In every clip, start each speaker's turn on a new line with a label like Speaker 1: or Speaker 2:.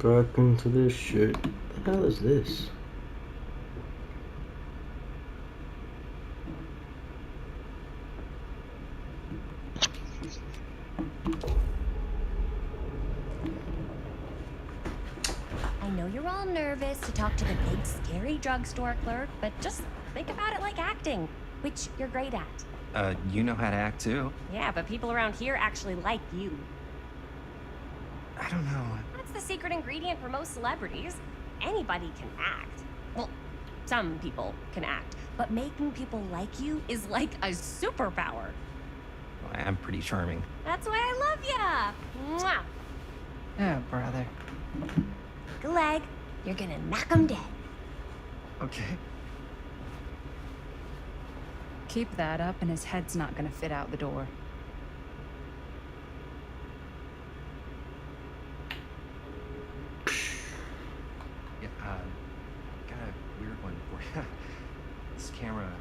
Speaker 1: back into this shit. What the hell is this?
Speaker 2: I know you're all nervous to talk to the big, scary drugstore clerk, but just think about it like acting, which you're great at.
Speaker 3: You know how to act too.
Speaker 2: Yeah, but people around here actually like you.
Speaker 3: I don't know.
Speaker 2: That's the secret ingredient for most celebrities. Anybody can act. Well, some people can act, but making people like you is like a superpower.
Speaker 3: Well, I am pretty charming.
Speaker 2: That's why I love ya. Mwah.
Speaker 4: Oh, brother.
Speaker 2: Gleg, you're gonna knock 'em dead.
Speaker 3: Okay.
Speaker 4: Keep that up and his head's not gonna fit out the door.
Speaker 3: Yeah, got a weird one for you. This camera,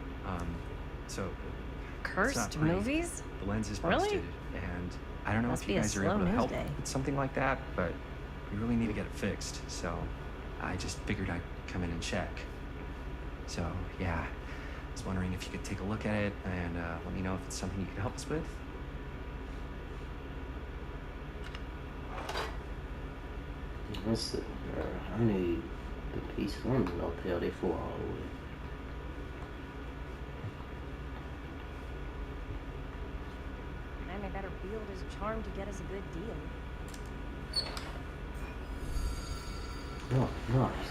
Speaker 3: so... it's not
Speaker 2: Cursed
Speaker 3: pretty.
Speaker 2: movies?
Speaker 3: The lens is
Speaker 2: Really?
Speaker 3: busted, and I don't know
Speaker 2: Must
Speaker 3: if
Speaker 2: be
Speaker 3: you
Speaker 2: a
Speaker 3: guys are
Speaker 2: slow
Speaker 3: able to
Speaker 2: news
Speaker 3: help
Speaker 2: day.
Speaker 3: with something like that, but we really need to get it fixed, so I just figured I'd come in and check. So, yeah, I was wondering if you could take a look at it and let me know if it's something you could help us with.
Speaker 1: What's the... I need the piece. I don't know what the hell they for all the way.
Speaker 2: Man, I better wield his charm to get us a good deal.
Speaker 1: Oh, nice.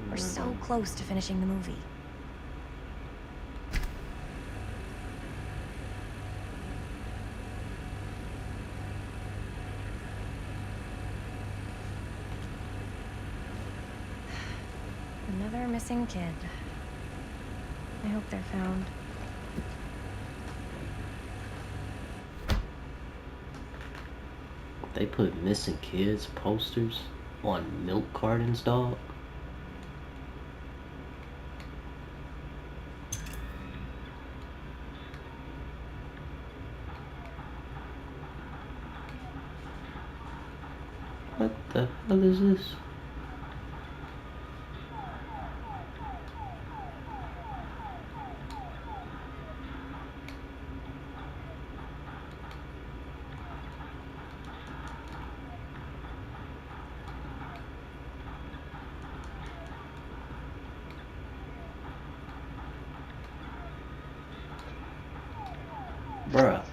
Speaker 2: We're so close to finishing the movie. Another missing kid. I hope they're found.
Speaker 1: They put missing kids posters on milk cartons, dog. What the hell is this? Bruh.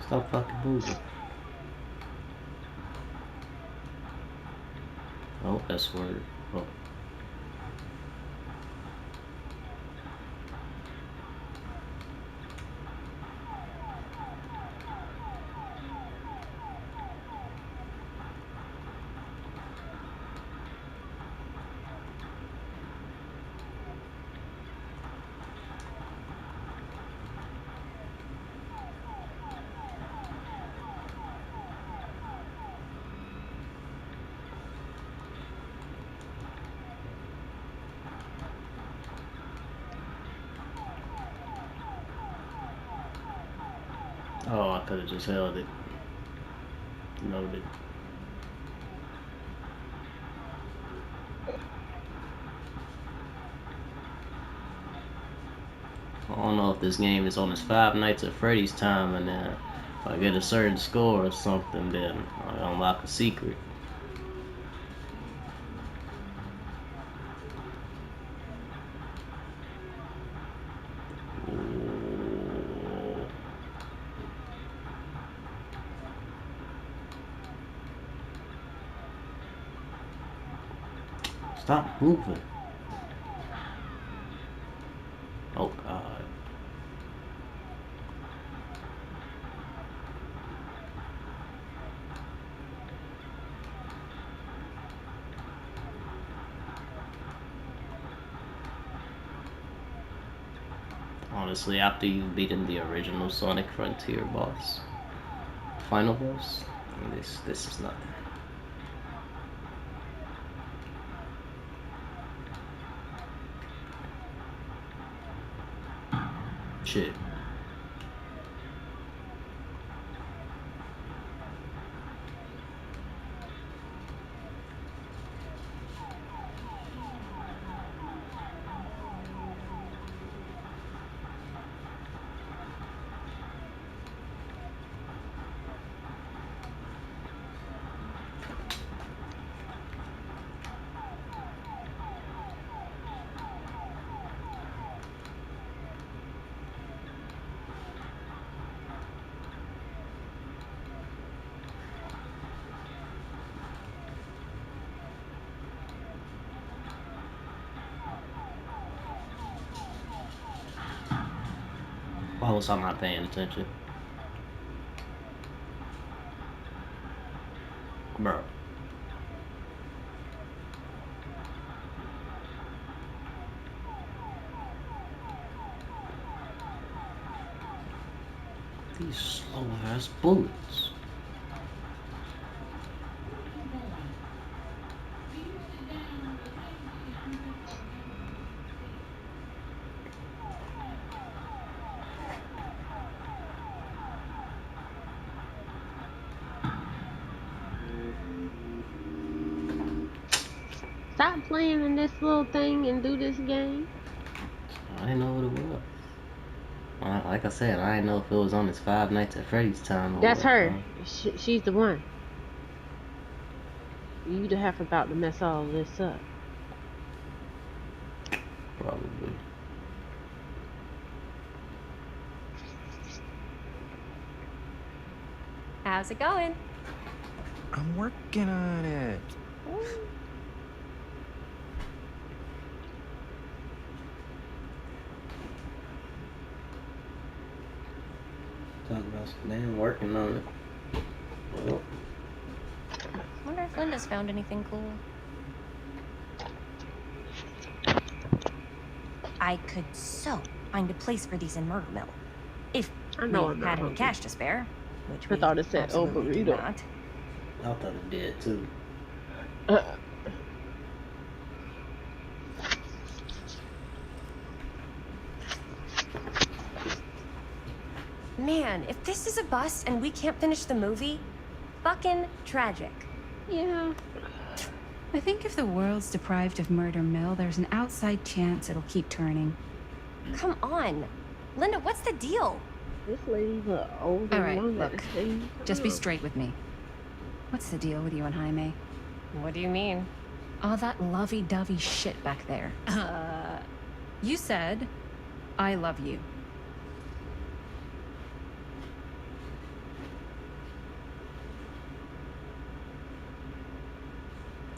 Speaker 1: Stop fucking moving. Oh, that's word. Oh. Oh, I could have just held it. Noted. I don't know if this game is on its Five Nights at Freddy's time, and then if I get a certain score or something, then I unlock a secret. Ooh. Stop moving. Oh God. Honestly, after you've beaten the original Sonic Frontier boss, final boss, this is nothing. chick. Why was I not paying attention? Bro. These slow ass bullets.
Speaker 5: Stop playing in this little thing and do this game.
Speaker 1: I didn't know what it was. Like I said, I didn't know if it was on his Five Nights at Freddy's time. Or
Speaker 5: That's
Speaker 1: what,
Speaker 5: her. She's the one. You the half about to mess all this up.
Speaker 1: Probably.
Speaker 2: How's it going?
Speaker 3: I'm working on it.
Speaker 1: Talking about some damn working on it. Well,
Speaker 2: Wonder if Linda's found anything cool. I could so find a place for these in Murder Mill. If
Speaker 5: I know
Speaker 2: we
Speaker 5: I'm
Speaker 2: had
Speaker 5: not
Speaker 2: any
Speaker 5: hungry.
Speaker 2: cash to spare. Which
Speaker 5: I
Speaker 2: we
Speaker 5: thought it said, "Oh,
Speaker 2: absolutely do
Speaker 5: burrito."
Speaker 2: not.
Speaker 1: I thought it did too.
Speaker 2: Man, if this is a bust and we can't finish the movie, fucking tragic.
Speaker 5: Yeah.
Speaker 4: I think if the world's deprived of Murder Mill, there's an outside chance it'll keep turning.
Speaker 2: Come on. Linda, what's the deal?
Speaker 5: This lady's an older
Speaker 4: All right,
Speaker 5: woman.
Speaker 4: look, just be straight with me. What's the deal with you and Jaime?
Speaker 2: What do you mean?
Speaker 4: All that lovey-dovey shit back there. You said, I love you.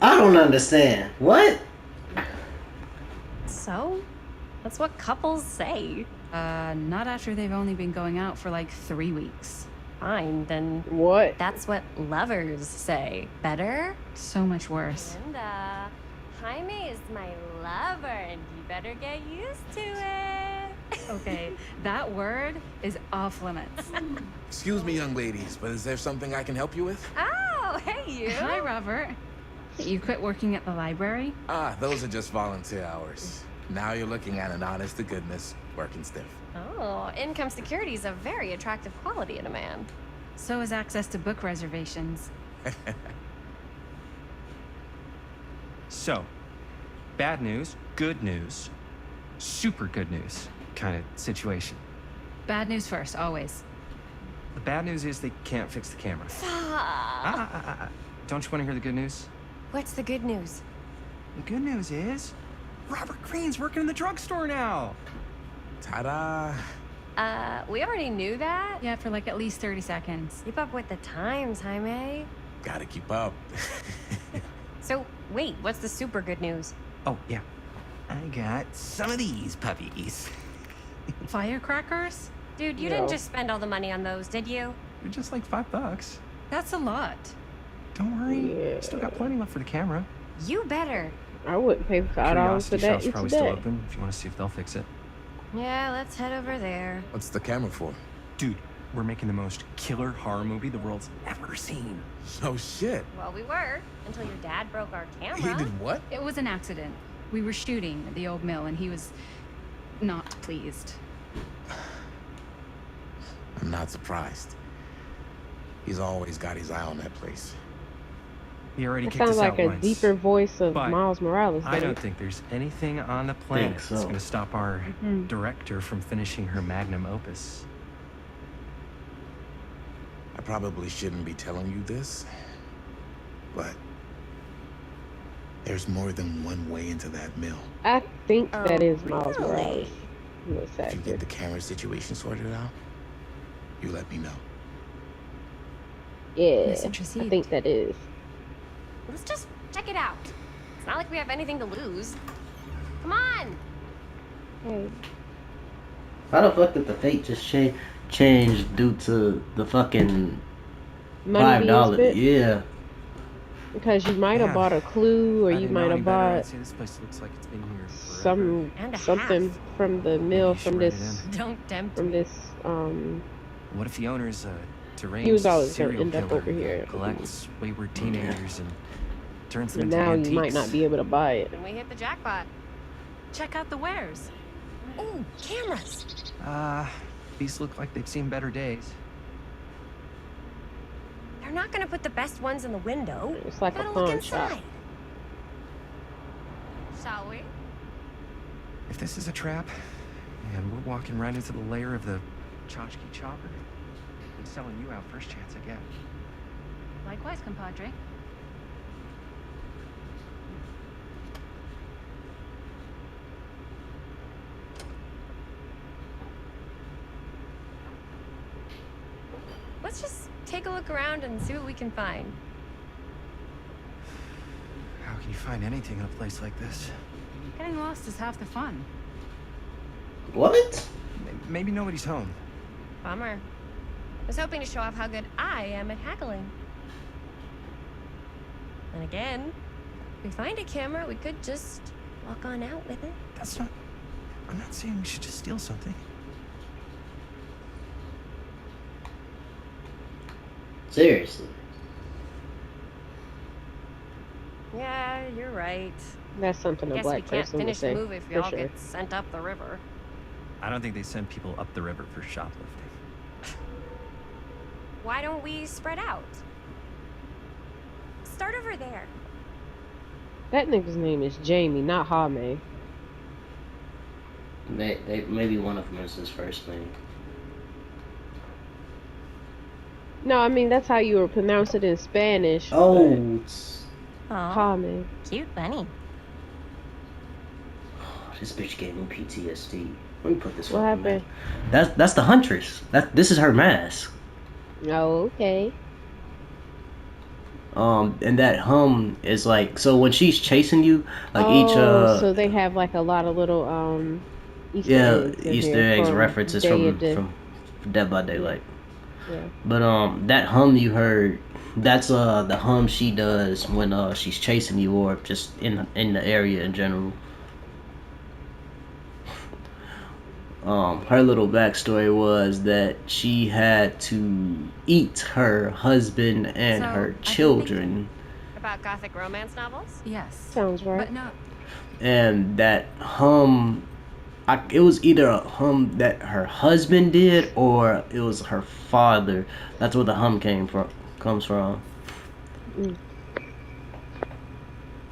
Speaker 1: I don't understand. What?
Speaker 2: So? That's what couples say.
Speaker 4: Not after they've only been going out for like 3 weeks.
Speaker 2: Fine, then
Speaker 5: What?
Speaker 2: that's what lovers say. Better?
Speaker 4: So much worse.
Speaker 2: Linda, Jaime is my lover, and you better get used to it.
Speaker 4: Okay, that word is off limits.
Speaker 6: Excuse me, young ladies, but is there something I can help you with?
Speaker 2: Oh, hey you.
Speaker 4: Hi, Robert. You quit working at the library?
Speaker 6: Ah, those are just volunteer hours. Now you're looking at an honest to goodness working stiff.
Speaker 2: Oh, income security is a very attractive quality in a man.
Speaker 4: So is access to book reservations.
Speaker 3: So, bad news, good news, super good news kind of situation.
Speaker 4: Bad news first, always.
Speaker 3: The bad news is they can't fix the camera.
Speaker 2: Ah.
Speaker 3: Don't you want to hear the good news?
Speaker 2: What's the good news?
Speaker 3: The good news is Robert Greene's working in the drugstore now.
Speaker 6: Ta-da!
Speaker 2: We already knew that.
Speaker 4: Yeah, for like at least 30 seconds.
Speaker 2: Keep up with the times, Jaime.
Speaker 6: Gotta keep up.
Speaker 2: So, wait, what's the super good news?
Speaker 3: Oh, yeah. I got some of these puppies.
Speaker 4: Firecrackers?
Speaker 2: Dude, you
Speaker 5: No.
Speaker 2: didn't just spend all the money on those, did you?
Speaker 3: They're just like $5.
Speaker 4: That's a lot.
Speaker 3: Don't worry.
Speaker 5: Yeah.
Speaker 3: Still got plenty left for the camera.
Speaker 2: You better.
Speaker 5: I wouldn't pay $5 for
Speaker 3: Curiosity
Speaker 5: that.
Speaker 3: shop's
Speaker 5: It's
Speaker 3: probably
Speaker 5: that.
Speaker 3: still open if you want to see if they'll fix it.
Speaker 2: Yeah, let's head over there.
Speaker 6: What's the camera for?
Speaker 3: Dude, we're making the most killer horror movie the world's ever seen.
Speaker 6: Oh shit.
Speaker 2: Well, we were, until your dad broke our
Speaker 6: He
Speaker 2: camera.
Speaker 6: did what?
Speaker 4: It was an accident. We were shooting at the old mill and he was not pleased.
Speaker 6: I'm not surprised. He's always got his eye on that place.
Speaker 3: He already
Speaker 5: It
Speaker 3: kicked
Speaker 5: sounds
Speaker 3: us out
Speaker 5: like a
Speaker 3: once.
Speaker 5: deeper voice of
Speaker 3: but
Speaker 5: Miles Morales.
Speaker 3: I
Speaker 5: doesn't
Speaker 3: don't
Speaker 5: it?
Speaker 3: think there's anything on the planet
Speaker 1: so.
Speaker 3: that's going to stop our
Speaker 5: Mhm.
Speaker 3: director from finishing her magnum opus.
Speaker 6: I probably shouldn't be telling you this, but there's more than one way into that mill.
Speaker 5: I think
Speaker 2: Oh,
Speaker 5: that is Miles
Speaker 2: really?
Speaker 5: Morales. Voice
Speaker 6: If you
Speaker 5: actor.
Speaker 6: get the camera situation sorted out, you let me know.
Speaker 5: Yeah,
Speaker 4: Message
Speaker 5: I
Speaker 4: received.
Speaker 5: think that is.
Speaker 2: Let's just check it out. It's not like we have anything to lose. Come on!
Speaker 5: Hey,
Speaker 1: How the fuck did the fate just change due to the fucking
Speaker 5: money being
Speaker 1: $5?
Speaker 5: spent
Speaker 1: Yeah.
Speaker 5: because you might have
Speaker 3: Yeah.
Speaker 5: bought a clue, or
Speaker 3: I
Speaker 5: you
Speaker 3: didn't know
Speaker 5: might
Speaker 3: any
Speaker 5: have
Speaker 3: better.
Speaker 5: bought
Speaker 3: I'd say this place looks like it's been here forever.
Speaker 2: And a
Speaker 5: something
Speaker 2: half.
Speaker 5: from the
Speaker 3: Maybe
Speaker 5: mill
Speaker 3: you should
Speaker 5: from
Speaker 3: write
Speaker 5: this
Speaker 3: it in.
Speaker 2: Don't tempt
Speaker 5: from
Speaker 2: me.
Speaker 5: this
Speaker 3: What if the owner's a
Speaker 5: he
Speaker 3: deranged
Speaker 5: was always gonna
Speaker 3: serial
Speaker 5: end up
Speaker 3: killer
Speaker 5: over here.
Speaker 3: that collects wayward teenagers and turns them
Speaker 5: And
Speaker 3: into
Speaker 5: now
Speaker 3: antiques?
Speaker 5: you might not be able to buy it.
Speaker 2: Then we hit the jackpot.
Speaker 4: Check out the wares.
Speaker 2: Ooh, cameras!
Speaker 3: These look like they've seen better days.
Speaker 2: They're not gonna put the best ones in the window.
Speaker 5: It's like a
Speaker 2: Gotta look
Speaker 5: pawn shop.
Speaker 2: inside. Shall we?
Speaker 3: If this is a trap, and we're walking right into the lair of the tchotchke chopper, I'm selling you out first chance I get.
Speaker 4: Likewise, compadre.
Speaker 2: Let's just take a look around and see what we can find.
Speaker 3: How can you find anything in a place like this?
Speaker 4: Getting lost is half the fun.
Speaker 1: What?
Speaker 3: Maybe nobody's home.
Speaker 2: Bummer. I was hoping to show off how good I am at haggling. And again, if we find a camera, we could just walk on out with it.
Speaker 3: That's not... I'm not saying we should just steal something.
Speaker 1: Seriously.
Speaker 2: Yeah, you're right.
Speaker 5: That's something a
Speaker 2: Guess we
Speaker 5: black
Speaker 2: can't
Speaker 5: person would
Speaker 2: finish
Speaker 5: say.
Speaker 2: the movie if we
Speaker 5: for
Speaker 2: all
Speaker 5: sure.
Speaker 2: get sent up the river.
Speaker 3: I don't think they send people up the river for shoplifting.
Speaker 2: Why don't we spread out? Start over there.
Speaker 5: That nigga's name is Jamie, not Jaime.
Speaker 1: Maybe one of them is his first name.
Speaker 5: No, I mean that's how you would pronounce it in Spanish.
Speaker 1: Oh,
Speaker 2: Oh,
Speaker 5: Jaime.
Speaker 2: cute bunny.
Speaker 1: this bitch gave me PTSD. Let me put this
Speaker 5: What
Speaker 1: fucking
Speaker 5: happened?
Speaker 1: mask. That's the Huntress. This is her mask.
Speaker 5: Oh, okay.
Speaker 1: And that hum is like, so when she's chasing you, like
Speaker 5: so they have like a lot of little Easter eggs in
Speaker 1: Easter
Speaker 5: here
Speaker 1: eggs
Speaker 5: from
Speaker 1: references
Speaker 5: Day of the-
Speaker 1: from Dead by Daylight.
Speaker 5: Yeah.
Speaker 1: But that hum you heard, that's the hum she does when she's chasing you or just in the area in general. Her little backstory was that she had to eat her husband and
Speaker 4: So, I
Speaker 1: her
Speaker 4: think they-
Speaker 1: children,
Speaker 2: About gothic romance novels?
Speaker 4: Yes.
Speaker 5: Sounds right.
Speaker 4: But no.
Speaker 1: and that hum, it was either a hum that her husband did or it was her father. That's where the hum comes from.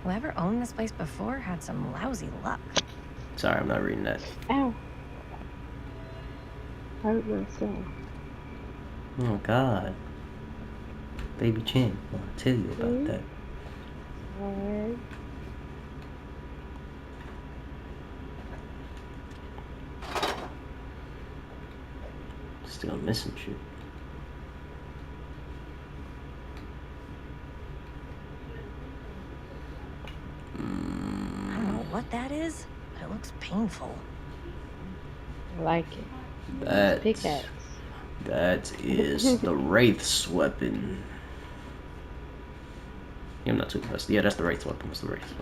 Speaker 2: Whoever owned this place before had some lousy luck.
Speaker 1: Sorry, I'm not reading that.
Speaker 5: Ow. Hurt myself.
Speaker 1: Oh God, Baby Chin, I'll tell you about that.
Speaker 5: Alright.
Speaker 1: Still missing shit.
Speaker 2: I don't know what that is, but it looks painful.
Speaker 5: I like it.
Speaker 1: That
Speaker 5: Pickaxe.
Speaker 1: That is the Wraith's weapon. Yeah, I'm not too impressed. Yeah, that's the Wraith's weapon. That's the Wraith's.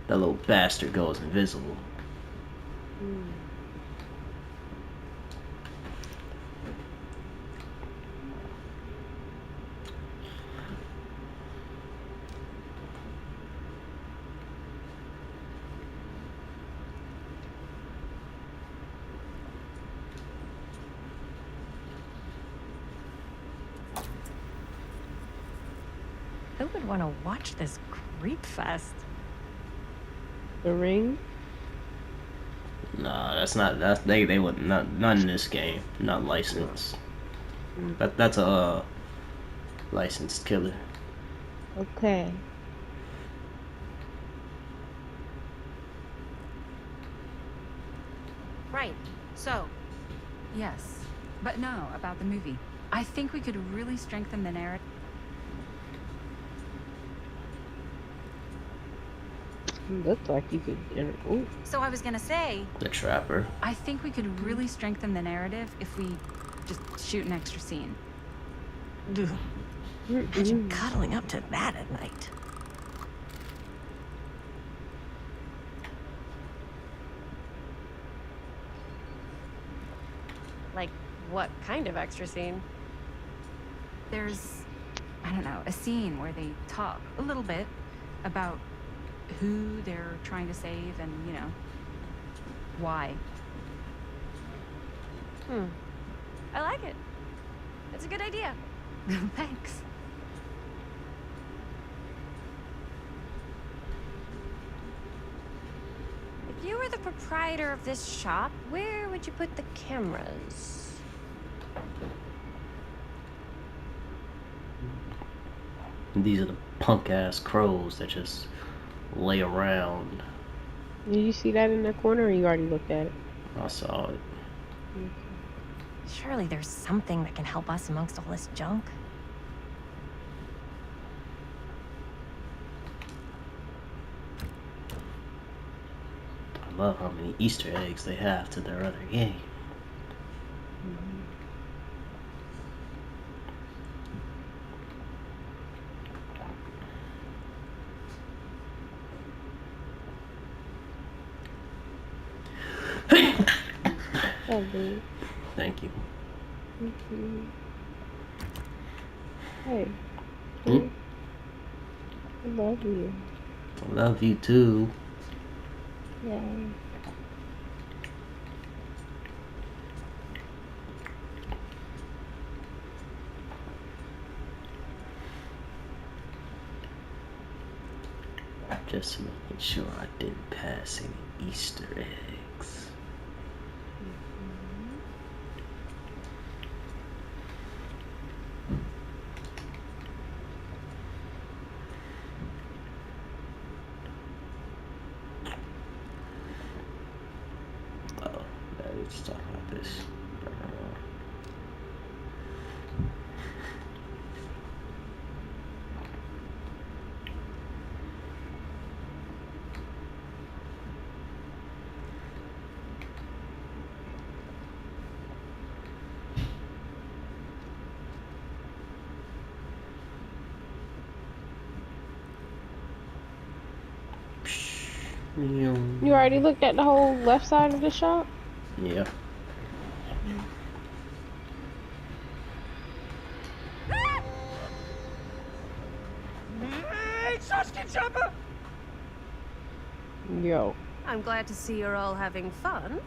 Speaker 1: That little bastard goes invisible.
Speaker 2: would want to watch this creep fest?
Speaker 5: The Ring.
Speaker 1: Nah, that's they would not in this game. Not licensed. That's a licensed killer.
Speaker 5: Okay.
Speaker 4: Right. So, yes. But no, about the movie. I think we could really strengthen the narrative.
Speaker 5: Looks like you could. Ooh.
Speaker 4: So I was gonna say,
Speaker 1: The Trapper.
Speaker 4: I think we could really strengthen the narrative if we just shoot an extra scene.
Speaker 2: Ugh. Imagine cuddling up to that at night. Like, what kind of extra scene?
Speaker 4: There's, I don't know, a scene where they talk a little bit about who they're trying to save and, you know, why.
Speaker 2: I like it. It's a good idea.
Speaker 4: Thanks.
Speaker 2: If you were the proprietor of this shop, where would you put the cameras?
Speaker 1: These are the punk ass crows that just lay around.
Speaker 5: Did you see that in the corner, or you already looked at it?
Speaker 1: I saw it.
Speaker 2: Surely there's something that can help us amongst all this junk.
Speaker 1: I love how many Easter eggs they have to their other game.
Speaker 5: Oh, dude.
Speaker 1: Thank you.
Speaker 5: Hey.
Speaker 1: Hmm?
Speaker 5: I love you.
Speaker 1: I love you too.
Speaker 5: Yeah.
Speaker 1: Just making sure I didn't pass any Easter eggs. Oh, let's talk about this.
Speaker 5: You already looked at the whole left side of the shop?
Speaker 1: Yeah.
Speaker 5: Yo.
Speaker 2: I'm glad to see you're all having fun.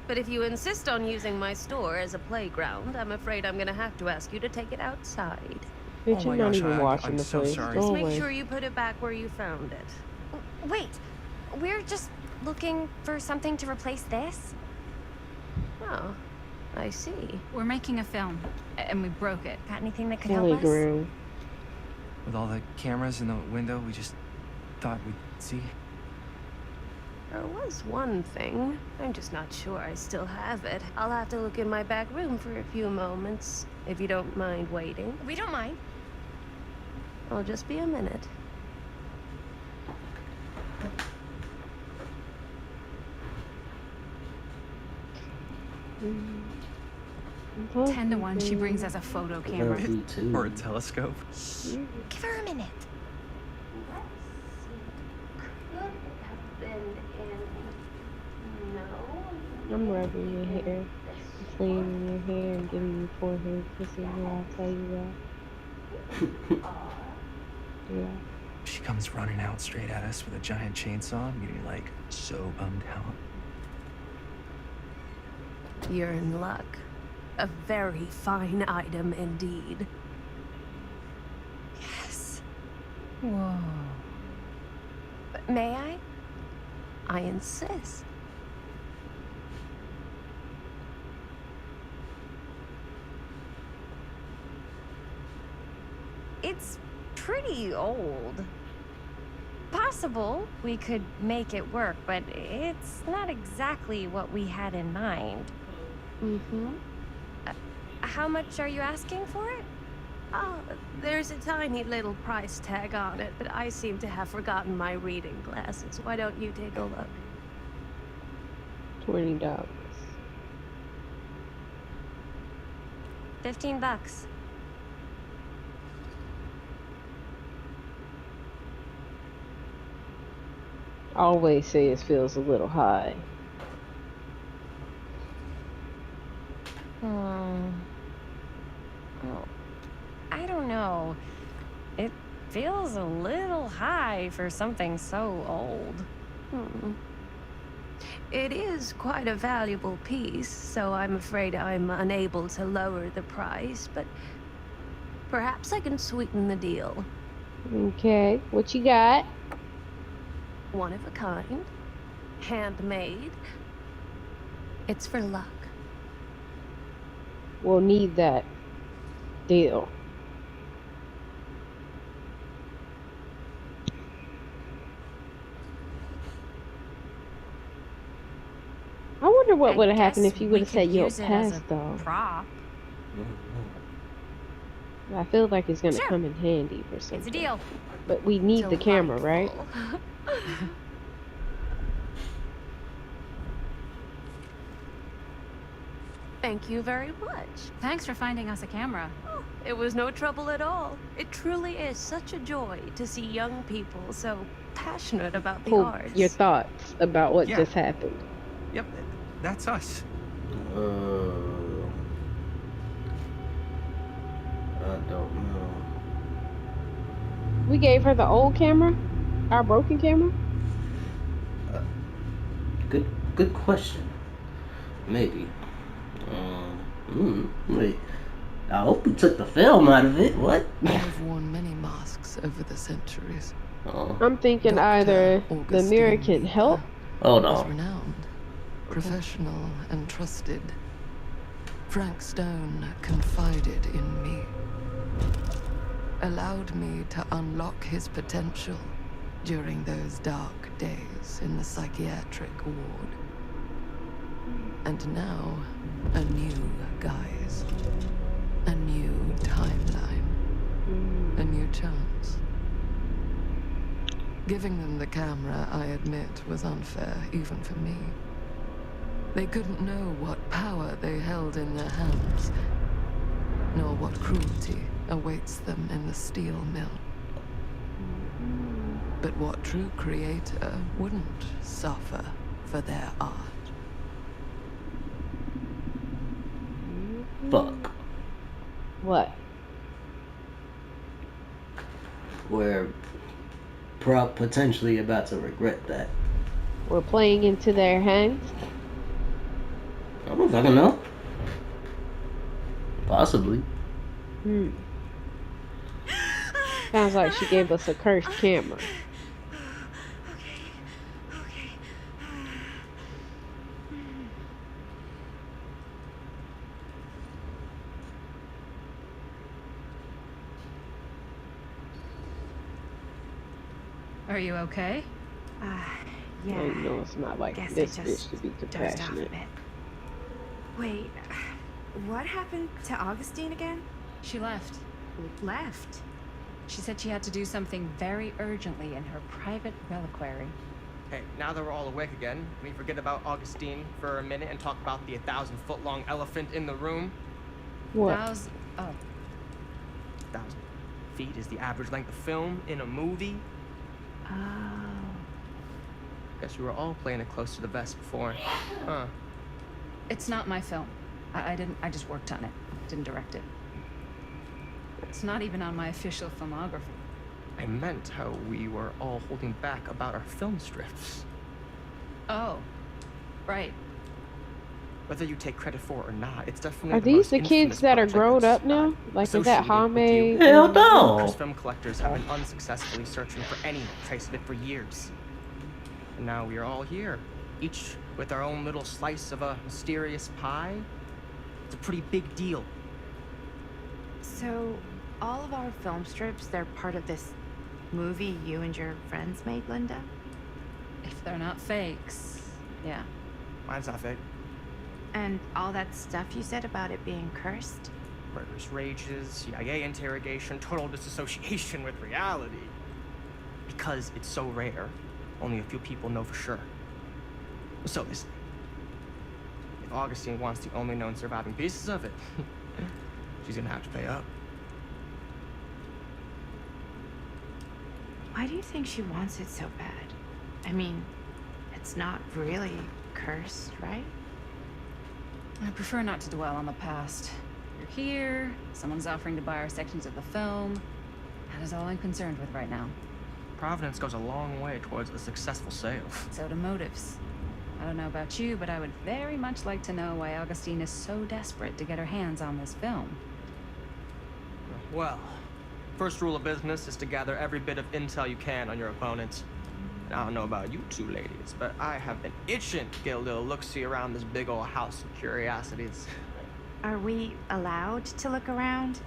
Speaker 2: But if you insist on using my store as a playground, I'm afraid I'm gonna have to ask you to take it outside.
Speaker 5: Bitch,
Speaker 3: Oh
Speaker 5: you're
Speaker 3: my
Speaker 5: not
Speaker 3: gosh,
Speaker 5: even washing
Speaker 3: I'm
Speaker 5: the
Speaker 3: so
Speaker 5: place.
Speaker 3: sorry.
Speaker 5: Go
Speaker 2: Just
Speaker 5: away.
Speaker 2: make sure you put it back where you found it. Wait, we're just looking for something to replace this? Oh, I see.
Speaker 4: We're making a film, and we broke it.
Speaker 2: Got anything that could help us?
Speaker 5: Playground.
Speaker 3: With all the cameras in the window, we just thought we'd see.
Speaker 2: There was one thing. I'm just not sure I still have it. I'll have to look in my back room for a few moments, if you don't mind waiting.
Speaker 4: We don't mind.
Speaker 2: I'll just be a minute.
Speaker 5: Mm.
Speaker 4: 10 to 1, she brings us a photo camera.
Speaker 1: Love you too.
Speaker 3: Or a telescope.
Speaker 2: Give her a minute.
Speaker 5: I'm rubbing your hair, cleaning your hair, and giving you forehead kisses while I tell you that. Yeah.
Speaker 3: She comes running out straight at us with a giant chainsaw, getting like so bummed out.
Speaker 2: You're in luck. A very fine item indeed. Yes. Whoa. May I? I insist. It's pretty old. Possible we could make it work, but it's not exactly what we had in mind.
Speaker 5: Mm-hmm.
Speaker 2: How much are you asking for it?
Speaker 7: Oh, there's a tiny little price tag on it, but I seem to have forgotten my reading glasses. Why don't you take a look?
Speaker 5: $20.
Speaker 2: $15.
Speaker 5: Always say it feels a little high.
Speaker 2: Oh, I don't know. It feels a little high for something so old.
Speaker 7: It is quite a valuable piece, so I'm afraid I'm unable to lower the price, but perhaps I can sweeten the deal.
Speaker 5: Okay, what you got?
Speaker 7: One of a kind, handmade. It's for luck.
Speaker 5: We'll need that deal. I wonder what would have happened if you would have said you'll pass, though.
Speaker 2: Prop.
Speaker 5: I feel like it's gonna
Speaker 2: Sure.
Speaker 5: come in handy for something.
Speaker 2: It's a deal.
Speaker 5: But we need the camera, right?
Speaker 7: Thank you very much.
Speaker 4: Thanks for finding us a camera.
Speaker 7: Oh, it was no trouble at all. It truly is such a joy to see young people so passionate about the
Speaker 5: Cool.
Speaker 7: arts.
Speaker 5: Your thoughts about what
Speaker 3: Yeah.
Speaker 5: just happened.
Speaker 3: Yep, that's us.
Speaker 1: I don't know.
Speaker 5: We gave her the old camera? Our broken camera?
Speaker 1: Good question. Maybe. Wait. I hope we took the film out of it. What?
Speaker 8: I've worn many masks over the centuries.
Speaker 1: Oh,
Speaker 5: I'm thinking
Speaker 8: Dr.
Speaker 5: either the
Speaker 8: Augustine
Speaker 5: mirror can help.
Speaker 1: hold
Speaker 8: was
Speaker 1: on.
Speaker 8: renowned, professional, and trusted. Frank Stone confided in me, allowed me to unlock his potential during those dark days in the psychiatric ward. And now, a new guise, a new timeline, a new chance. Giving them the camera, I admit, was unfair, even for me. They couldn't know what power they held in their hands, nor what cruelty awaits them in the steel mill. But what true creator wouldn't suffer for their art?
Speaker 1: Fuck.
Speaker 5: What?
Speaker 1: We're potentially about to regret that.
Speaker 5: We're playing into their hands?
Speaker 1: I don't fucking know. Possibly.
Speaker 5: Sounds like she gave us a cursed camera.
Speaker 4: Are you okay?
Speaker 7: Yeah.
Speaker 5: I know it's not like
Speaker 7: Guess
Speaker 5: this
Speaker 7: I
Speaker 5: bitch
Speaker 7: just
Speaker 5: to be
Speaker 7: dozed off a
Speaker 5: compassionate.
Speaker 7: bit.
Speaker 9: Wait, what happened to Augustine again?
Speaker 4: She left.
Speaker 9: Left.
Speaker 4: She said she had to do something very urgently in her private reliquary.
Speaker 10: Hey, now that we're all awake again, can we forget about Augustine for a minute and talk about the 1,000-foot-long elephant in the room?
Speaker 5: What?
Speaker 4: 1,000. Oh,
Speaker 10: 1,000 feet is the average length of film in a movie.
Speaker 7: Oh.
Speaker 10: Guess we were all playing it close to the vest before. Huh.
Speaker 4: it's not my film. I didn't. I just worked on it. Didn't direct it. It's not even on my official filmography.
Speaker 10: I meant how we were all holding back about our film strips.
Speaker 4: Oh, right.
Speaker 10: Whether you take credit for it or not, it's definitely
Speaker 5: Are
Speaker 10: the
Speaker 5: these
Speaker 10: most
Speaker 5: the kids
Speaker 10: infamous
Speaker 5: that are
Speaker 10: project
Speaker 5: grown
Speaker 10: that's,
Speaker 5: up now? Like, is that
Speaker 10: associated with you.
Speaker 5: Hame?
Speaker 1: Hell no.
Speaker 10: Cursed film collectors have been unsuccessfully searching for any trace of it for years. And now we are all here, each with our own little slice of a mysterious pie. It's a pretty big deal.
Speaker 9: So, all of our film strips, they're part of this movie you and your friends made, Linda?
Speaker 4: If they're not fakes, yeah.
Speaker 10: Mine's not fake.
Speaker 9: And all that stuff you said about it being cursed?
Speaker 10: Murderous rages, CIA interrogation, total disassociation with reality. Because it's so rare, only a few people know for sure. So listen, if Augustine wants the only known surviving pieces of it, she's gonna have to pay up.
Speaker 9: Why do you think she wants it so bad? I mean, it's not really cursed, right?
Speaker 4: I prefer not to dwell on the past. You're here, someone's offering to buy our sections of the film. That is all I'm concerned with right now.
Speaker 10: Providence goes a long way towards a successful sale.
Speaker 4: So do motives. I don't know about you, but I would very much like to know why Augustine is so desperate to get her hands on this film.
Speaker 10: Well, first rule of business is to gather every bit of intel you can on your opponent. And I don't know about you two ladies, but I have been itching to get a little look-see around this big old house of curiosities.
Speaker 9: Are we allowed to look around?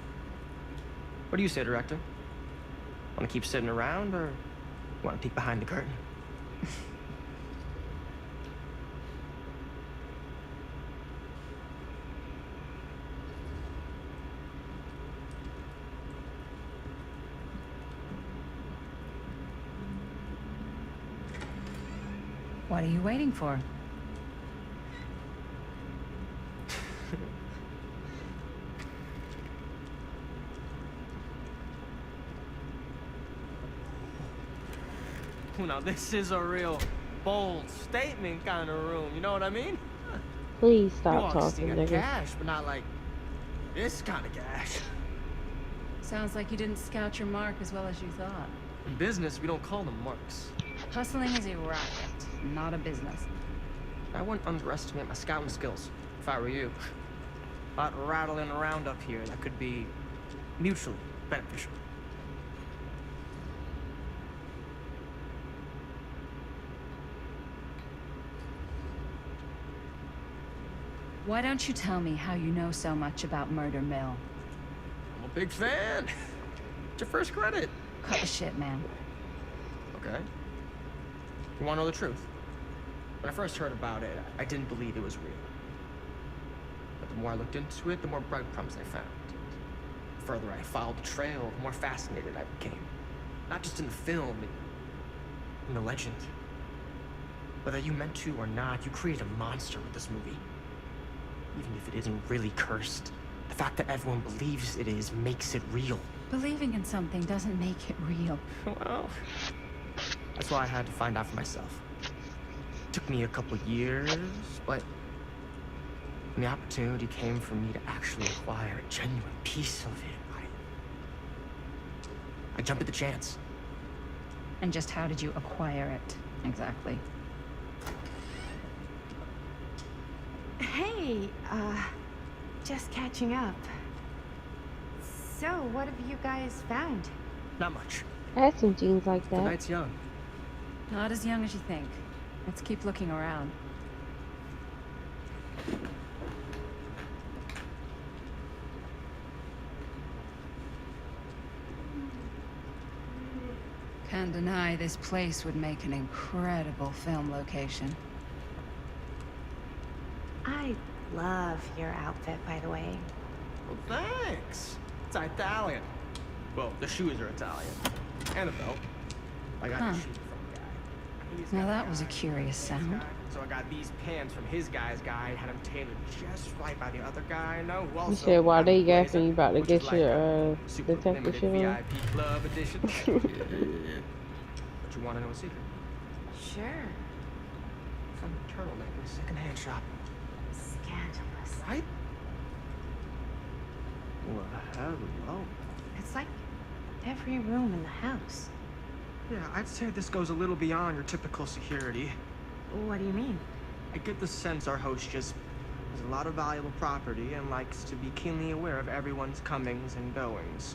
Speaker 10: What do you say, director? Want to keep sitting around, or want to peek behind the curtain?
Speaker 4: What are you waiting for?
Speaker 10: Now this is a real bold statement kind of room, you know what I mean?
Speaker 5: Please
Speaker 10: You
Speaker 5: stop
Speaker 10: Augustine
Speaker 5: talking,
Speaker 10: got
Speaker 5: nigga.
Speaker 10: cash, but not like this kind of cash.
Speaker 4: Sounds like you didn't scout your mark as well as you thought.
Speaker 10: In business, we don't call them marks.
Speaker 4: Hustling is a racket, not a business.
Speaker 10: I wouldn't underestimate my scouting skills, if I were you. A lot rattling around up here that could be mutually beneficial.
Speaker 4: Why don't you tell me how you know so much about Murder Mill?
Speaker 10: I'm a big fan. It's your first credit.
Speaker 4: Cut the shit, man.
Speaker 10: Okay. You want to know the truth? When I first heard about it, I didn't believe it was real. But the more I looked into it, the more breadcrumbs I found. The further I followed the trail, the more fascinated I became. Not just in the film, in the legend. Whether you meant to or not, you created a monster with this movie. Even if it isn't really cursed, the fact that everyone believes it is makes it real.
Speaker 4: Believing in something doesn't make it real.
Speaker 10: Well, that's why I had to find out for myself. It took me a couple years, but when the opportunity came for me to actually acquire a genuine piece of it, I jumped at the chance.
Speaker 4: And just how did you acquire it, exactly?
Speaker 9: Hey, just catching up. So, what have you guys found?
Speaker 10: Not much.
Speaker 5: I had some jeans like
Speaker 10: The
Speaker 5: that.
Speaker 10: night's young.
Speaker 4: Not as young as you think. Let's keep looking around. Can't deny this place would make an incredible film location.
Speaker 9: I love your outfit, by the way.
Speaker 10: Well, thanks. It's Italian. Well, the shoes are Italian. And the belt. I got
Speaker 4: Huh.
Speaker 10: the shoes from the guy. He's
Speaker 4: Now
Speaker 10: got
Speaker 4: that
Speaker 10: the
Speaker 4: was a
Speaker 10: guy,
Speaker 4: curious
Speaker 10: this
Speaker 4: sound.
Speaker 10: guy. So I got these pants from his guy's guy, had them tailored just right by the other guy. No, who also
Speaker 5: You said why
Speaker 10: got
Speaker 5: they
Speaker 10: the blazer,
Speaker 5: gapping you about to
Speaker 10: which is
Speaker 5: get
Speaker 10: like
Speaker 5: your
Speaker 10: a super
Speaker 5: detective
Speaker 10: limited
Speaker 5: shit on?
Speaker 10: VIP club edition. But you want to know a secret?
Speaker 9: Sure.
Speaker 10: Some turtleneck in a secondhand shop.
Speaker 9: Scandalous.
Speaker 10: Right? Well, hello.
Speaker 9: It's like every room in the house.
Speaker 10: Yeah, I'd say this goes a little beyond your typical security.
Speaker 9: What do you mean?
Speaker 10: I get the sense our host just has a lot of valuable property and likes to be keenly aware of everyone's comings and goings.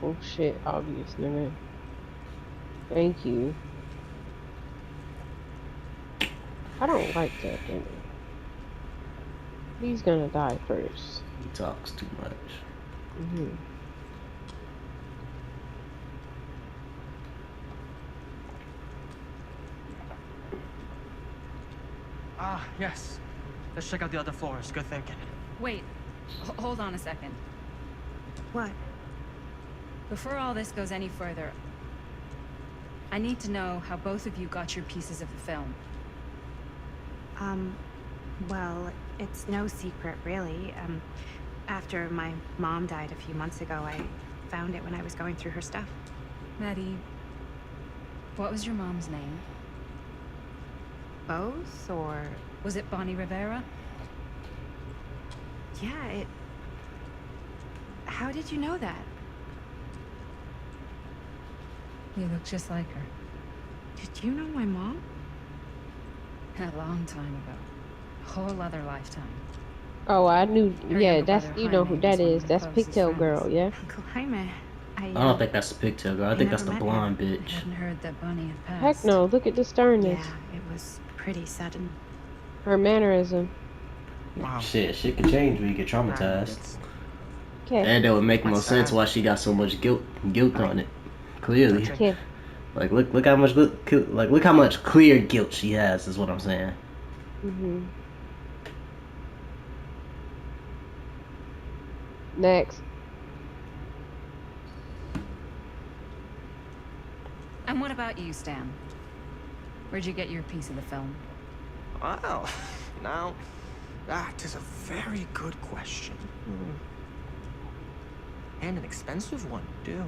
Speaker 5: Oh shit, obvious, nigga. Thank you. I don't like that nigga. He's gonna die first.
Speaker 1: He talks too much.
Speaker 5: Mm-hmm.
Speaker 10: Ah, yes. Let's check out the other floors. Good thinking.
Speaker 4: Wait, hold on a second.
Speaker 9: What?
Speaker 4: Before all this goes any further, I need to know how both of you got your pieces of the film.
Speaker 9: Well, it's no secret, really. After my mom died a few months ago, I found it when I was going through her stuff.
Speaker 4: Maddie, what was your mom's name?
Speaker 9: Both, or...
Speaker 4: Was it Bonnie Rivera?
Speaker 9: Yeah, it... How did you know that?
Speaker 4: You look just like her.
Speaker 9: Did you know my mom?
Speaker 4: A long time ago. A whole other lifetime.
Speaker 5: Oh, I knew.
Speaker 4: Her
Speaker 5: Yeah,
Speaker 4: younger
Speaker 5: that's,
Speaker 4: brother,
Speaker 5: you know who
Speaker 4: Jaime,
Speaker 5: that
Speaker 4: was one of
Speaker 5: is.
Speaker 4: my
Speaker 5: That's
Speaker 4: closest
Speaker 5: Pigtail
Speaker 4: friends.
Speaker 5: Girl, yeah.
Speaker 9: Uncle Jaime.
Speaker 1: I don't think that's the pigtail girl. I think that's the
Speaker 9: never met
Speaker 1: blonde
Speaker 4: I
Speaker 1: bitch.
Speaker 4: hadn't heard that Bonnie had passed.
Speaker 5: Heck no, look at the sternness.
Speaker 9: Yeah, it was pretty sudden.
Speaker 5: Her mannerism.
Speaker 10: Wow.
Speaker 1: Shit can change when you get traumatized.
Speaker 5: Okay.
Speaker 1: And that would make more
Speaker 10: What's
Speaker 1: sense
Speaker 10: that?
Speaker 1: why she got so much guilt on it. Clearly.
Speaker 5: Okay.
Speaker 1: Like look how much look how much clear guilt she has is what I'm saying.
Speaker 5: Mm-hmm. Next.
Speaker 4: And what about you, Stan? Where'd you get your piece of the film?
Speaker 10: Well, now, that is a very good question. And an expensive one, too.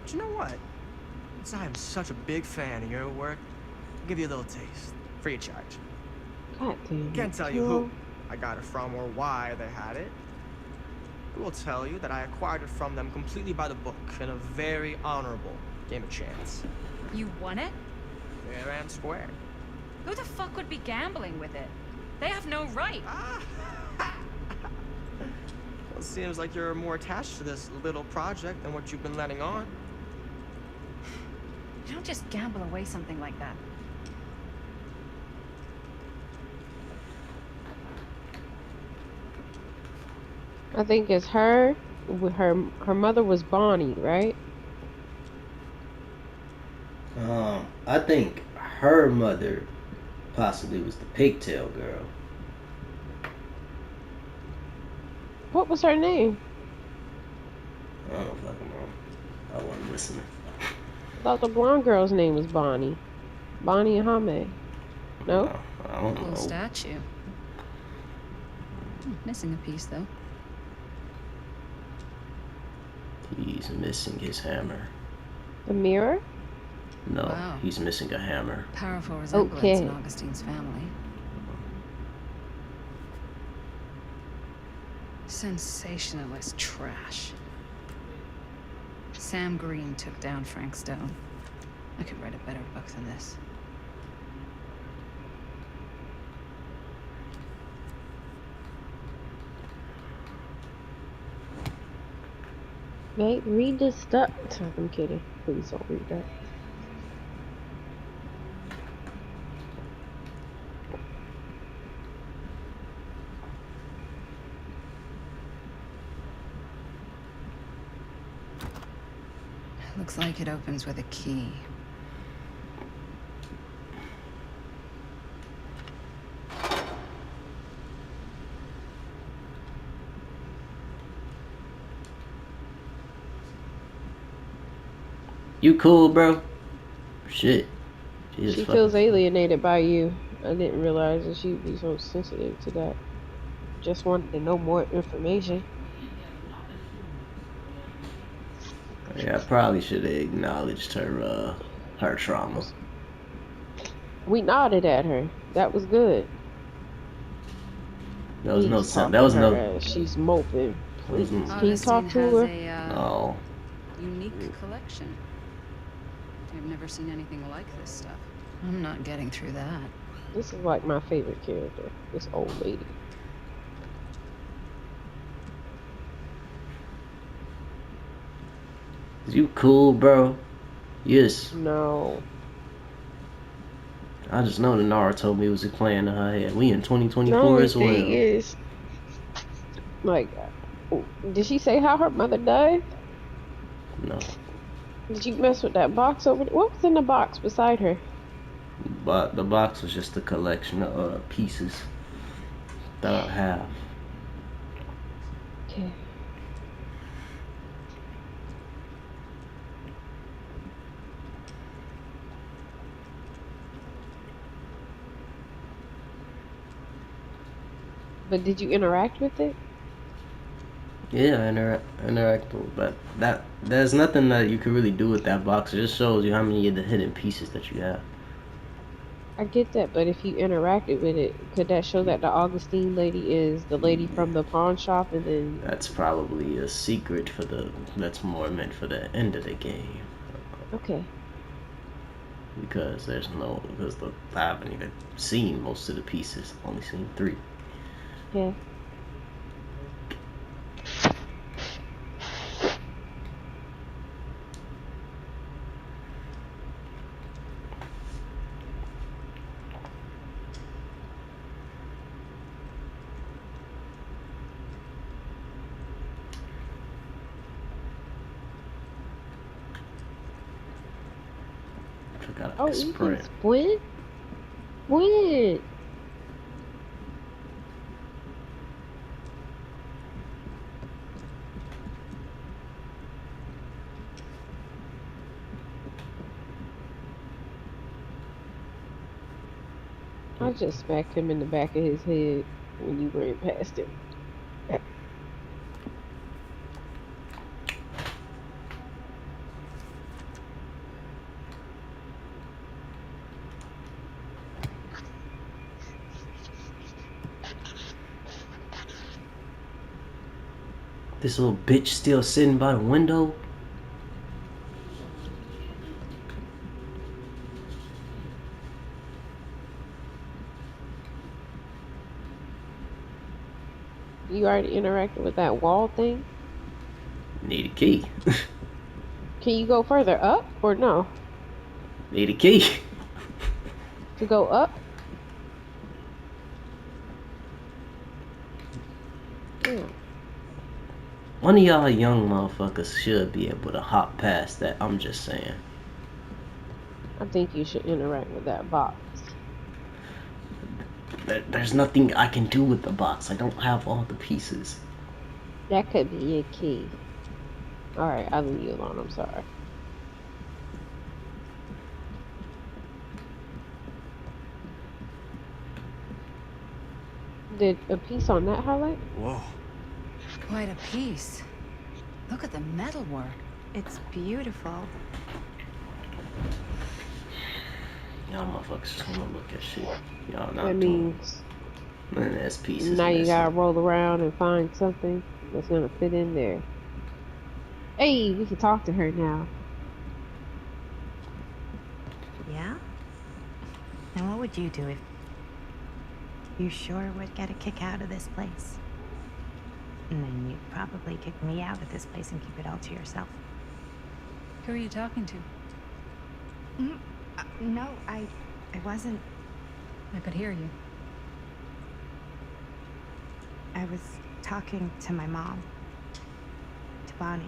Speaker 10: But you know what? Since I am such a big fan of your work, I'll give you a little taste. Free of charge.
Speaker 5: God damn.
Speaker 10: Can't tell you who I got it from or why they had it. I will tell you that I acquired it from them completely by the book in a very honorable game of chance.
Speaker 4: You won it?
Speaker 10: Fair and square.
Speaker 4: Who the fuck would be gambling with it? They have no right.
Speaker 10: Well, it seems like you're more attached to this little project than what you've been letting on.
Speaker 4: You don't just gamble away something like that.
Speaker 5: I think it's her. Her mother was Bonnie, right?
Speaker 1: I think her mother possibly was the pigtail girl.
Speaker 5: What was her name?
Speaker 1: I don't know if I'm wrong. I wasn't listening.
Speaker 5: I thought the blonde girl's name was Bonnie. Bonnie and Jaime. No?
Speaker 1: I don't
Speaker 4: Cool
Speaker 1: know.
Speaker 4: statue. Missing a piece, though.
Speaker 1: He's missing his hammer.
Speaker 5: The mirror?
Speaker 1: No,
Speaker 4: Wow.
Speaker 1: he's missing a hammer.
Speaker 4: Powerful resemblance
Speaker 5: Okay.
Speaker 4: in Augustine's family. Sensationalist trash. Sam Green took down Frank Stone. I could write a better book than this.
Speaker 5: Mate, read this stuff. I'm kidding. Please don't read that.
Speaker 4: Looks like it opens with a key.
Speaker 1: You cool, bro? Shit.
Speaker 5: She
Speaker 1: fucking-
Speaker 5: feels alienated by you. I didn't realize that she'd be so sensitive to that. Just wanted to know more information.
Speaker 1: Yeah, I probably should have acknowledged her trauma.
Speaker 5: We nodded at her. That was good.
Speaker 1: That was no
Speaker 5: Please
Speaker 1: sense.
Speaker 5: talk
Speaker 1: That was
Speaker 5: to
Speaker 1: no.
Speaker 5: her as she's moping. Please,
Speaker 1: Mhm.
Speaker 5: can you talk
Speaker 4: Augustine
Speaker 5: to
Speaker 4: has
Speaker 5: her?
Speaker 4: a
Speaker 1: No.
Speaker 4: unique collection. I've never seen anything like this stuff. I'm not getting through that.
Speaker 5: This is like my favorite character. This old lady.
Speaker 1: Is you cool, bro? Yes.
Speaker 5: No.
Speaker 1: I just know the Naruto music playing in her head. We in
Speaker 5: The
Speaker 1: 2024
Speaker 5: only
Speaker 1: as well.
Speaker 5: thing is, like, did she say how her mother died?
Speaker 1: No.
Speaker 5: Did you mess with that box over there? What was in the box beside her?
Speaker 1: But the box was just a collection of pieces that I have.
Speaker 5: Okay. But did you interact with it?
Speaker 1: Yeah, interactable, but there's nothing that you can really do with that box. It just shows you how many of the hidden pieces that you have.
Speaker 5: I get that, but if you interacted with it, could that show that the Augustine lady is the lady from the pawn shop, and then
Speaker 1: That's probably a secret for that's more meant for the end of the game.
Speaker 5: okay.
Speaker 1: Because I haven't even seen most of the pieces. Only seen 3.
Speaker 5: Yeah.
Speaker 1: Forgot I
Speaker 5: Oh,
Speaker 1: could
Speaker 5: you can
Speaker 1: sprint.
Speaker 5: sprint? When? I just smacked him in the back of his head when you ran past him.
Speaker 1: This little bitch still sitting by the window.
Speaker 5: You already interacted with that wall thing?
Speaker 1: Need a key.
Speaker 5: Can you go further up or no?
Speaker 1: Need a key.
Speaker 5: To go up? Yeah.
Speaker 1: One of y'all young motherfuckers should be able to hop past that. I'm just saying.
Speaker 5: I think you should interact with that box.
Speaker 1: There's nothing I can do with the box. I don't have all the pieces.
Speaker 5: That could be a key. Alright, I'll leave you alone. I'm sorry. Did a piece on that highlight?
Speaker 6: Whoa.
Speaker 4: Quite a piece. Look at the metalwork.
Speaker 9: It's beautiful.
Speaker 1: Y'all motherfuckers just wanna look at shit. Y'all not
Speaker 5: That
Speaker 1: doing.
Speaker 5: means
Speaker 1: And there's pieces.
Speaker 5: now you
Speaker 1: missing.
Speaker 5: gotta roll around and find something that's gonna fit in there. Hey, we can talk to her now.
Speaker 9: Yeah? And what would you do if you sure would get a kick out of this place? And then you'd probably kick me out of this place and keep it all to yourself.
Speaker 4: Who are you talking to?
Speaker 9: No, I wasn't.
Speaker 4: I could hear you.
Speaker 9: I was talking to my mom. To Bonnie.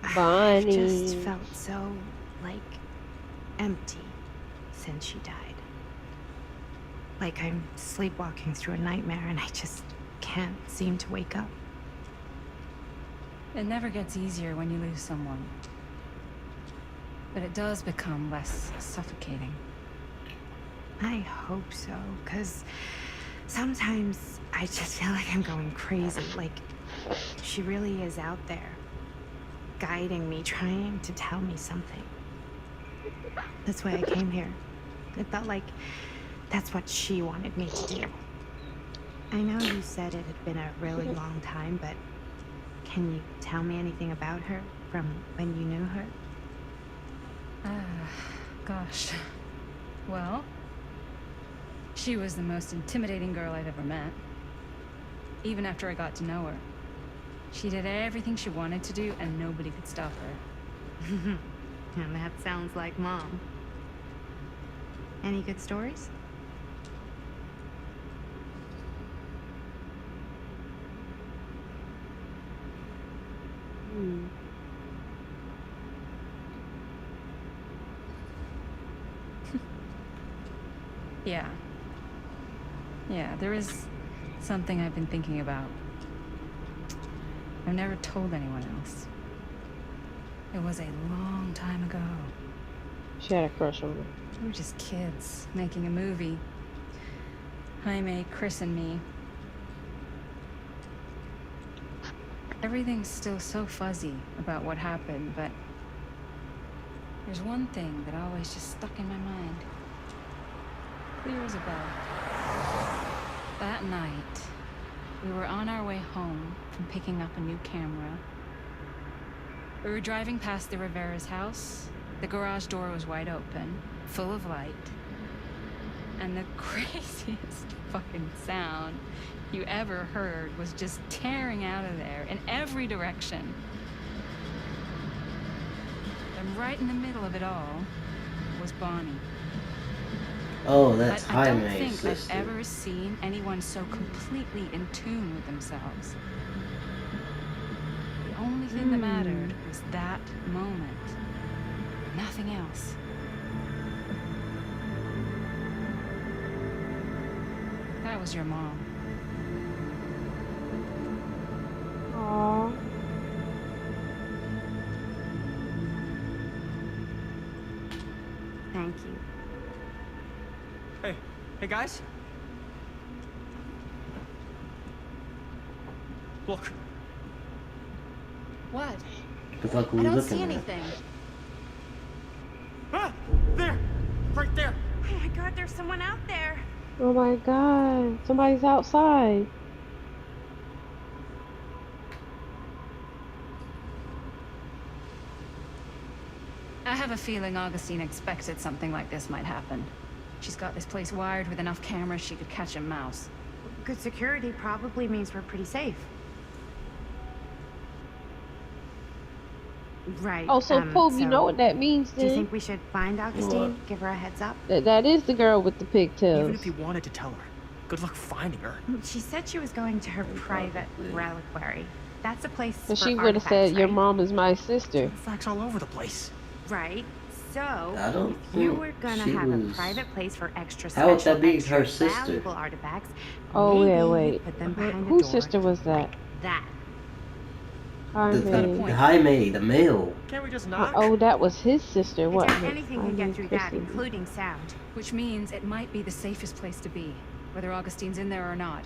Speaker 9: I've just
Speaker 5: Bonnie.
Speaker 9: felt so, like, empty since she died. Like I'm sleepwalking through a nightmare and I just can't seem to wake up.
Speaker 4: It never gets easier when you lose someone. But it does become less suffocating.
Speaker 9: I hope so, because sometimes I just feel like I'm going crazy. Like, she really is out there, guiding me, trying to tell me something. That's why I came here. It felt like that's what she wanted me to do. I know you said it had been a really long time, but can you tell me anything about her from when you knew her?
Speaker 4: Gosh. Well, she was the most intimidating girl I've ever met. Even after I got to know her. She did everything she wanted to do, and nobody could stop her.
Speaker 9: And that sounds like Mom. Any good stories?
Speaker 5: Hmm.
Speaker 4: Yeah. Yeah, there is something I've been thinking about. I've never told anyone else. It was a long time ago.
Speaker 5: She had a crush on her.
Speaker 4: We were just kids making a movie. Jaime, Chris, and me. Everything's still so fuzzy about what happened, but there's one thing that always just stuck in my mind. Clear as a bell. That night, we were on our way home from picking up a new camera. We were driving past the Rivera's house. The garage door was wide open, full of light. And the craziest fucking sound you ever heard was just tearing out of there in every direction. And right in the middle of it all was Bonnie.
Speaker 1: Oh, that's
Speaker 4: I don't
Speaker 1: Jaime's
Speaker 4: think
Speaker 1: sister.
Speaker 4: I've ever seen anyone so completely in tune with themselves. The only thing that mattered was that moment. Nothing else. That was your mom.
Speaker 5: Aww.
Speaker 9: Thank you.
Speaker 10: Hey guys. Look.
Speaker 4: What?
Speaker 1: The fuck were we looking at?
Speaker 10: Ah! There! Right there!
Speaker 9: Oh my god, there's someone out there.
Speaker 5: Oh my god. Somebody's outside.
Speaker 4: I have a feeling Augustine expected something like this might happen. She's got this place wired with enough cameras she could catch a mouse.
Speaker 9: Good security probably means we're pretty safe. Right.
Speaker 5: Oh, so Pope, you know what that means
Speaker 9: Do you
Speaker 5: then?
Speaker 9: think we should find Augustine?
Speaker 1: What?
Speaker 9: Give her a heads up?
Speaker 5: That is the girl with the pigtails.
Speaker 10: Even if you wanted to tell her, good luck finding her.
Speaker 9: She said she was going to her private reliquary. That's a place
Speaker 5: But
Speaker 9: for
Speaker 5: she would have
Speaker 9: artifacts,
Speaker 5: said, your
Speaker 9: right?
Speaker 5: mom is my sister.
Speaker 10: Facts all over the place.
Speaker 9: Right. So,
Speaker 1: I don't
Speaker 9: if you
Speaker 1: think
Speaker 9: were gonna
Speaker 1: she
Speaker 9: have a
Speaker 1: was-
Speaker 9: private place for extra
Speaker 1: How would
Speaker 9: special,
Speaker 1: that be
Speaker 9: extra
Speaker 1: her sister?
Speaker 9: valuable artifacts,
Speaker 5: Oh,
Speaker 9: maybe
Speaker 5: yeah,
Speaker 9: you
Speaker 5: wait.
Speaker 9: put them behind a
Speaker 5: Whose
Speaker 9: door
Speaker 5: sister was that?
Speaker 9: like that.
Speaker 5: Jaime.
Speaker 1: Jaime, the male.
Speaker 10: Can't we just knock?
Speaker 5: Oh, that was his sister,
Speaker 9: It's
Speaker 5: wasn't
Speaker 9: like
Speaker 5: it?
Speaker 9: anything can get through that,
Speaker 5: Kristen.
Speaker 9: including sound.
Speaker 4: Which means it might be the safest place to be, whether Augustine's in there or not.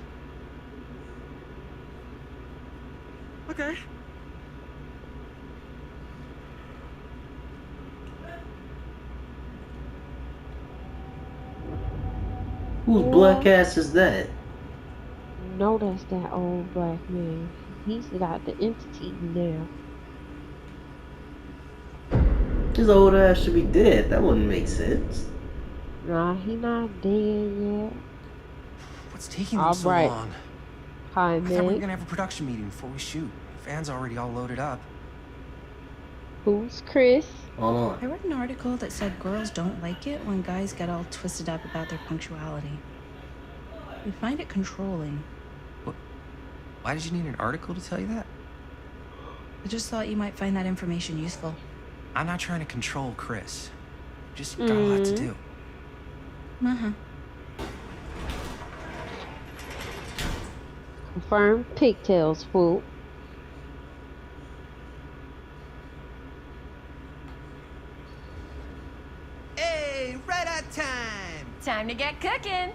Speaker 10: Okay.
Speaker 1: Whose black ass is that?
Speaker 5: No, that's that old black man. He's got the entity now.
Speaker 1: His old ass should be dead. That wouldn't make sense.
Speaker 5: Nah, he not dead yet.
Speaker 3: What's taking them so
Speaker 5: Alright.
Speaker 3: long? I thought we were
Speaker 5: Jaime.
Speaker 3: gonna have a production meeting before we shoot. Van's already all loaded up.
Speaker 5: Who's Chris?
Speaker 1: Hold on.
Speaker 11: I read an article that said girls don't like it when guys get all twisted up about their punctuality. They find it controlling.
Speaker 3: Why did you need an article to tell you that?
Speaker 11: I just thought you might find that information useful.
Speaker 3: I'm not trying to control Chris. Just got a lot to do.
Speaker 11: Uh-huh.
Speaker 5: Confirmed pigtails, fool.
Speaker 3: Hey, right on time!
Speaker 2: Time to get cooking.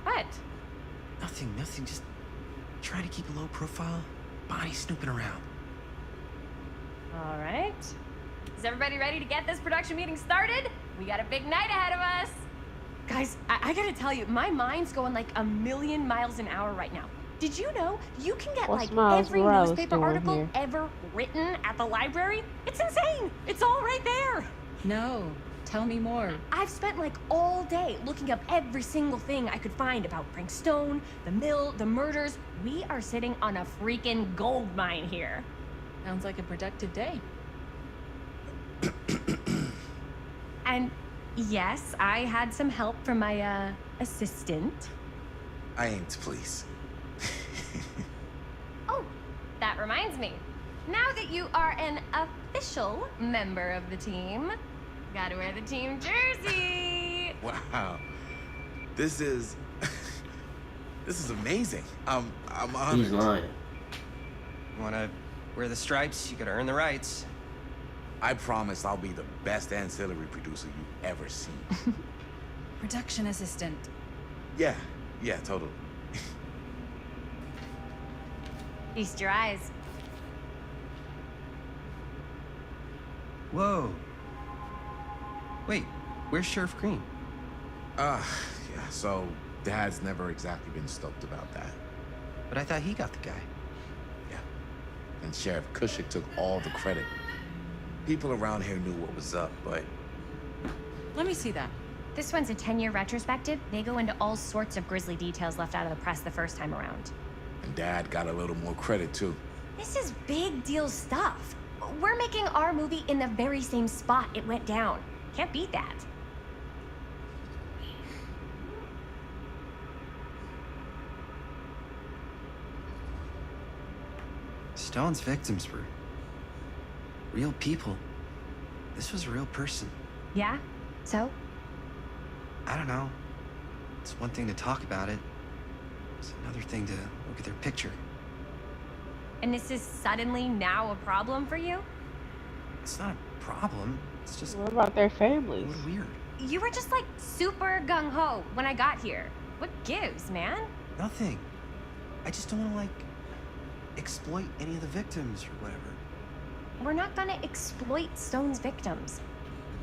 Speaker 2: What?
Speaker 3: Nothing. Just try to keep a low profile. Bonnie snooping around.
Speaker 2: All right. Is everybody ready to get this production meeting started? We got a big night ahead of us. Guys, I gotta tell you, my mind's going like a million miles an hour right now. Did you know you can get
Speaker 5: What's
Speaker 2: like
Speaker 5: Miles
Speaker 2: every
Speaker 5: Morales
Speaker 2: newspaper
Speaker 5: doing
Speaker 2: article
Speaker 5: here?
Speaker 2: ever written at the library? It's insane. It's all right there.
Speaker 11: No, tell me more.
Speaker 2: I've spent like all day looking up every single thing I could find about Frank Stone, the mill, the murders. We are sitting on a freaking gold mine here.
Speaker 11: Sounds like a productive day.
Speaker 2: And yes, I had some help from my assistant.
Speaker 6: I aim to please.
Speaker 2: Oh, that reminds me. Now that you are an official member of the team, gotta wear the team jersey.
Speaker 6: Wow. This is amazing. I'm honored.
Speaker 1: He's lying.
Speaker 3: You wanna wear the stripes, you gotta earn the rights.
Speaker 6: I promise I'll be the best ancillary producer you've ever seen.
Speaker 11: Production assistant.
Speaker 6: Yeah, totally.
Speaker 2: Feast your eyes.
Speaker 3: Whoa. Wait, where's Sheriff Green?
Speaker 6: Yeah, so Dad's never exactly been stoked about that.
Speaker 3: But I thought he got the guy.
Speaker 6: Yeah. And Sheriff Cushing took all the credit. People around here knew what was up, but
Speaker 11: Let me see that.
Speaker 2: This one's a 10-year retrospective. They go into all sorts of grisly details left out of the press the first time around.
Speaker 6: and Dad got a little more credit too.
Speaker 2: This is big deal stuff. We're making our movie in the very same spot it went down. Can't beat that.
Speaker 3: Stone's victims were real people. This was a real person.
Speaker 2: Yeah? So?
Speaker 3: I don't know. It's one thing to talk about it. It's another thing to look at their picture.
Speaker 2: And this is suddenly now a problem for you?
Speaker 3: It's not a problem. It's just
Speaker 5: What about their
Speaker 3: a
Speaker 5: families?
Speaker 3: little weird.
Speaker 2: You were just like super gung-ho when I got here. What gives, man?
Speaker 3: Nothing. I just don't want to, like, exploit any of the victims or whatever.
Speaker 2: We're not gonna exploit Stone's victims.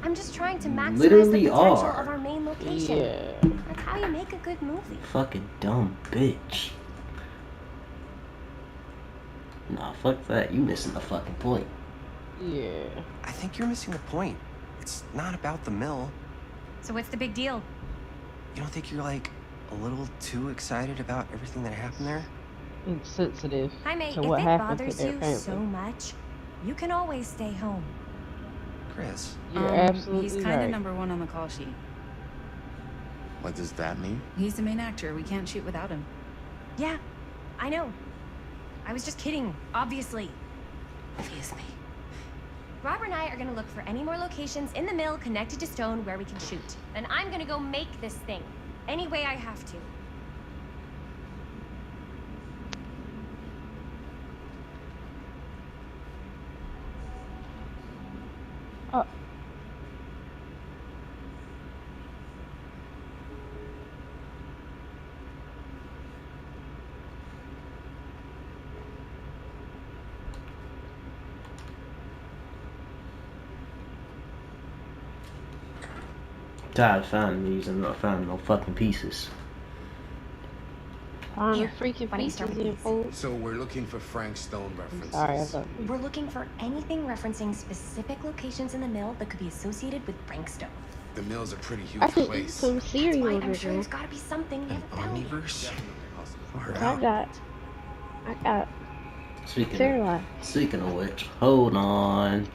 Speaker 2: I'm just trying to maximize
Speaker 1: Literally
Speaker 2: the potential
Speaker 1: are.
Speaker 2: of our main location.
Speaker 5: Yeah.
Speaker 2: That's how you make a good movie.
Speaker 1: Fucking dumb bitch. Nah, fuck that. You missing the fucking point.
Speaker 5: Yeah.
Speaker 3: I think you're missing the point. It's not about the mill.
Speaker 2: So what's the big deal?
Speaker 3: You don't think you're, like, a little too excited about everything that happened there?
Speaker 5: Insensitive
Speaker 2: Hi, mate.
Speaker 5: to
Speaker 2: If
Speaker 5: what
Speaker 2: it
Speaker 5: happened to
Speaker 2: bothers
Speaker 5: their
Speaker 2: you
Speaker 5: family.
Speaker 2: so much, you can always stay home.
Speaker 3: Chris.
Speaker 5: You're absolutely
Speaker 11: He's kind
Speaker 5: right.
Speaker 11: of #1 on the call sheet.
Speaker 6: What does that mean?
Speaker 11: He's the main actor. We can't shoot without him.
Speaker 2: Yeah, I know. I was just kidding, obviously. Obviously. Robert and I are gonna look for any more locations in the mill connected to Stone where we can shoot. And I'm gonna go make this thing. Any way I have to.
Speaker 1: Tired of finding these and not finding no fucking pieces.
Speaker 5: Find the
Speaker 2: Here,
Speaker 5: freaking
Speaker 2: why don't you
Speaker 5: pieces
Speaker 2: start with
Speaker 5: in
Speaker 2: these?
Speaker 5: food.
Speaker 6: So we're looking for Frank Stone references.
Speaker 5: Sorry, I thought.
Speaker 2: We're looking for anything referencing specific locations in the mill that could be associated with Frank Stone.
Speaker 6: The mill's a pretty huge
Speaker 5: I could eat
Speaker 6: place.
Speaker 5: some
Speaker 2: That's
Speaker 5: cereal
Speaker 2: why
Speaker 5: over
Speaker 2: I'm sure
Speaker 5: there.
Speaker 2: there's gotta be something we
Speaker 3: An
Speaker 2: haven't found yet.
Speaker 3: omniverse? Far
Speaker 5: I
Speaker 3: out.
Speaker 5: got
Speaker 1: Speaking
Speaker 5: cereal.
Speaker 1: speaking of which, hold on.